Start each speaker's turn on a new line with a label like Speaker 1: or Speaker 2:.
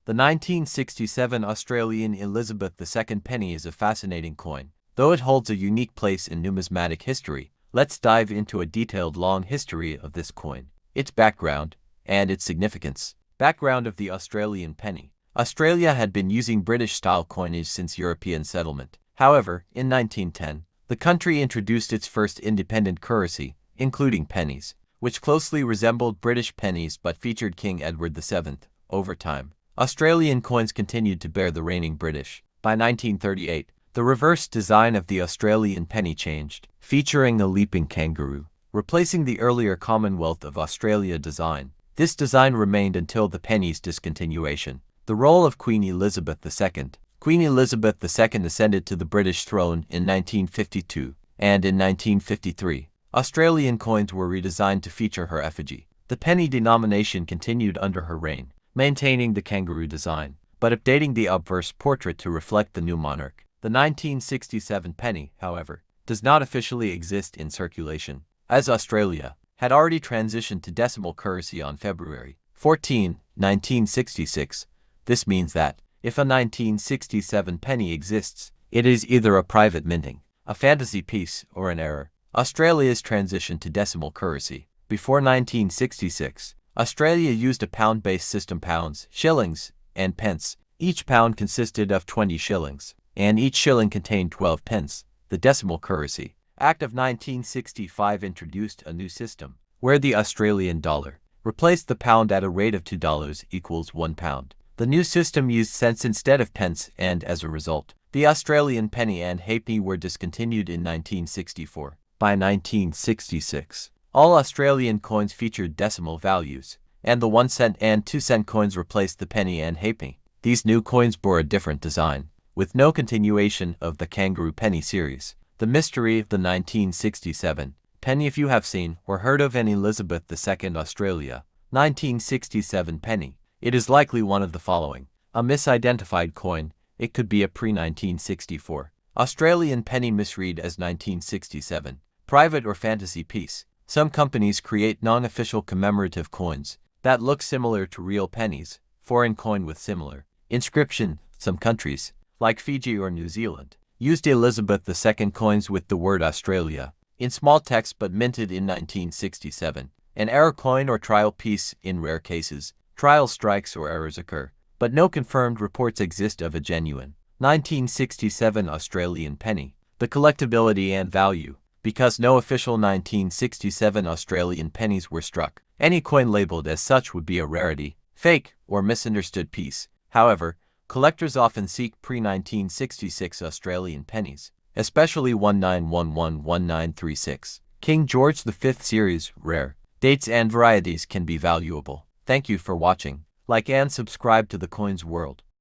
Speaker 1: The 1967 Australian Elizabeth II penny is a fascinating coin. Though it holds a unique place in numismatic history, let's dive into a detailed long history of this coin, its background, and its significance. Background of the Australian penny. Australia had been using British-style coinage since European settlement. However, in 1910, the country introduced its first independent currency, including pennies, which closely resembled British pennies but featured King Edward VII. Over time, Australian coins continued to bear the reigning British. By 1938, the reverse design of the Australian penny changed, featuring a leaping kangaroo, replacing the earlier Commonwealth of Australia design. This design remained until the penny's discontinuation. The role of Queen Elizabeth II. Queen Elizabeth II ascended to the British throne in 1952, and in 1953, Australian coins were redesigned to feature her effigy. The penny denomination continued under her reign, maintaining the kangaroo design, but updating the obverse portrait to reflect the new monarch. The 1967 penny, however, does not officially exist in circulation, as Australia had already transitioned to decimal currency on February 14, 1966. This means that, if a 1967 penny exists, it is either a private minting, a fantasy piece, or an error. Australia's transition to decimal currency. Before 1966, Australia used a pound-based system: pounds, shillings, and pence. Each pound consisted of 20 shillings, and each shilling contained 12 pence. The Decimal Currency Act of 1965 introduced a new system, where the Australian dollar replaced the pound at a rate of $2 equals 1 pound. The new system used cents instead of pence, and as a result, the Australian penny and halfpenny were discontinued in 1964. By 1966, all Australian coins featured decimal values, and the 1 cent and 2 cent coins replaced the penny and halfpenny. These new coins bore a different design, with no continuation of the kangaroo penny series. The mystery of the 1967 penny. If you have seen or heard of an Elizabeth II Australia 1967 penny, it is likely one of the following: a misidentified coin. It could be a pre-1964 Australian penny misread as 1967, private or fantasy piece. Some companies create non-official commemorative coins that look similar to real pennies, foreign coin with similar inscription. Some countries, like Fiji or New Zealand, used Elizabeth II coins with the word Australia in small text but minted in 1967. An error coin or trial piece. In rare cases, trial strikes or errors occur, but no confirmed reports exist of a genuine 1967 Australian penny. The collectability and value. Because no official 1967 Australian pennies were struck, any coin labeled as such would be a rarity, fake, or misunderstood piece. However, collectors often seek pre-1966 Australian pennies, especially 1911-1936. King George V series, rare. Dates and varieties can be valuable. Thank you for watching. Like and subscribe to the Coins World.